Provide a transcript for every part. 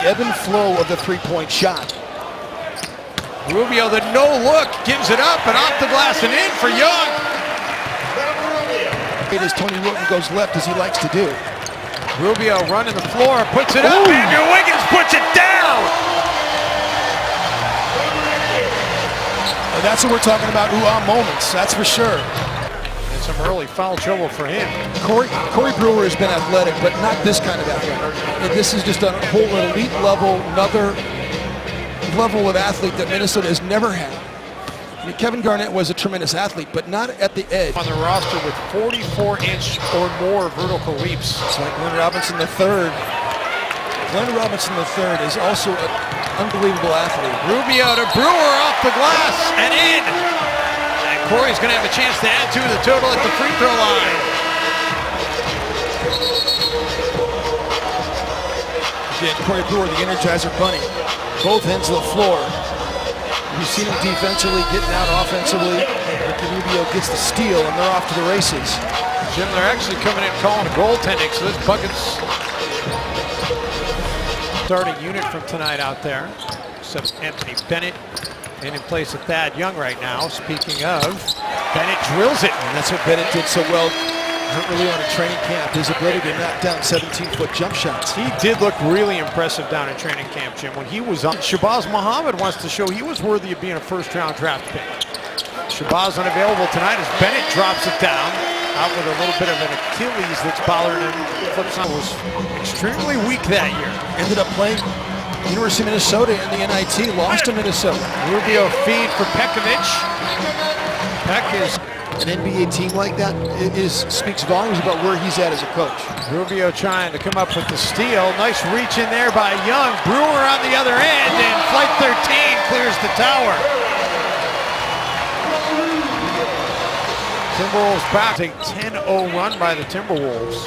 Ebb and flow of the three-point shot. Rubio, the no-look, gives it up and off the glass and in for Young. As Tony Wilton goes left, as he likes to do. Rubio running the floor, puts it up, Andrew Wiggins puts it down. And that's what we're talking about, ooh-ah moments, that's for sure. And some early foul trouble for him. Corey Brewer has been athletic, but not this kind of athletic. And this is just a whole elite level, another level of athlete that Minnesota has never had. I mean, Kevin Garnett was a tremendous athlete, but not at the edge. On the roster with 44-inch or more vertical leaps. It's like Glenn Robinson III. Glenn Robinson III is also an unbelievable athlete. Rubio to Brewer off the glass and in. And Corey's going to have a chance to add to the total at the free throw line. Again, Corey Brewer, the Energizer Bunny. Both ends of the floor. You've seen him defensively, getting out offensively. Ricky Rubio gets the steal, and they're off to the races. Jim, they're actually coming in calling a goaltending, so this bucket's starting unit from tonight out there. Except Anthony Bennett, and in place of Thad Young right now. Speaking of, Bennett drills it. And that's what Bennett did so well early on in training camp, his ability to knock down 17-foot jump shots. He did look really impressive down in training camp, Jim. When he was on, Shabazz Muhammad wants to show he was worthy of being a first-round draft pick. Shabazz unavailable tonight as Bennett drops it down, out with a little bit of an Achilles that's bothering him. Flips on, was extremely weak that year. Ended up playing University of Minnesota in the NIT, lost to Minnesota. Rubio feed for Pekovic. Peck is an NBA team like that speaks volumes about where he's at as a coach. Rubio trying to come up with the steal. Nice reach in there by Young. Brewer on the other end, and Flight 13 clears the tower. Timberwolves back. A 10-0 run by the Timberwolves.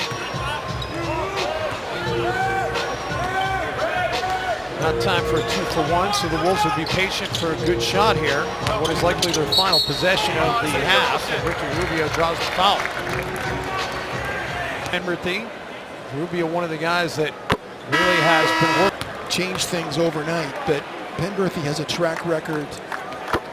Not time for a 2-for-1, so the Wolves will be patient for a good shot here on what is likely their final possession of the half. And Ricky Rubio draws the foul. Penberthy, Rubio, one of the guys that really has been working. Changed things overnight, but Penberthy has a track record,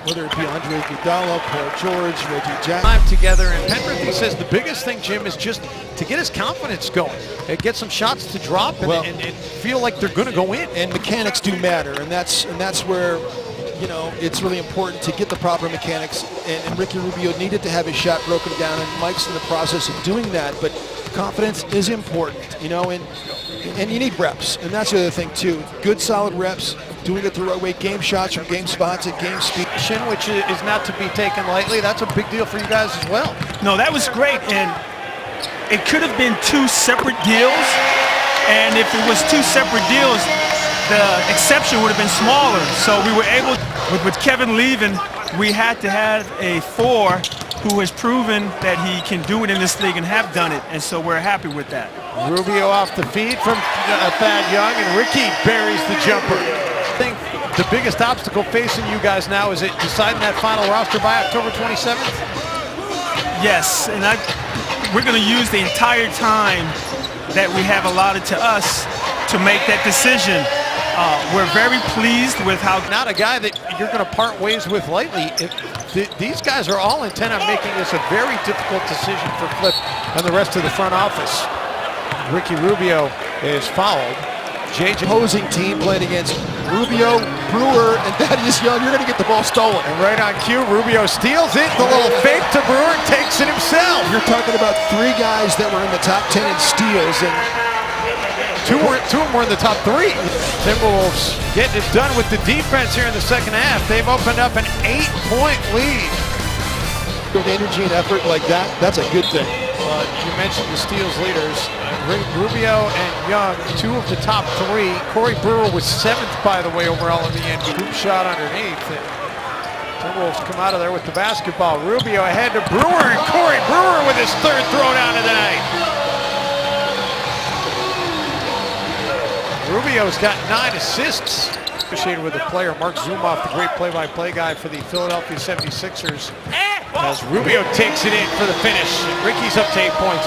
whether it be Andre Iguodala, Paul George, Reggie Jackson. Time together, and Penberthy says the biggest thing, Jim, is just to get his confidence going. Get some shots to drop and feel like they're going to go in. And mechanics do matter, and that's where, you know, it's really important to get the proper mechanics. And Ricky Rubio needed to have his shot broken down, and Mike's in the process of doing that. But confidence is important, you know, and you need reps, and that's the other thing too. Good solid reps, doing it the right way, game shots from game spots at game speed. Which is not to be taken lightly. That's a big deal for you guys as well. No, that was great, and it could have been two separate deals, and if it was two separate deals, the exception would have been smaller. So we were able, with Kevin leaving, we had to have a 4 who has proven that he can do it in this league and have done it, and so we're happy with that. Rubio off the feed from Thad Young, and Ricky buries the jumper. I think the biggest obstacle facing you guys now is it deciding that final roster by October 27th? Yes, and we're going to use the entire time that we have allotted to us to make that decision. We're very pleased with how... Not a guy that you're going to part ways with lightly. These guys are all intent on making this a very difficult decision for Flip and the rest of the front office. Ricky Rubio is fouled. Opposing team playing against Rubio, Brewer, and Thaddeus Young. You're going to get the ball stolen. And right on cue, Rubio steals it. The little fake to Brewer, takes it himself. You're talking about 3 guys that were in the top 10 in steals, and two of them were in the top 3. Timberwolves getting it done with the defense here in the second half. They've opened up an 8-point lead. With energy and effort like that, that's a good thing. You mentioned the steals leaders. Rubio and Young, 2 of the top 3. Corey Brewer was 7th, by the way, overall in the NBA. Group shot underneath. And Timberwolves come out of there with the basketball. Rubio ahead to Brewer, and Corey Brewer with his 3rd throwdown of the night. Rubio's got 9 assists. Associated with the player Mark Zumoff, the great play-by-play guy for the Philadelphia 76ers. As Rubio takes it in for the finish. Ricky's up to 8 points.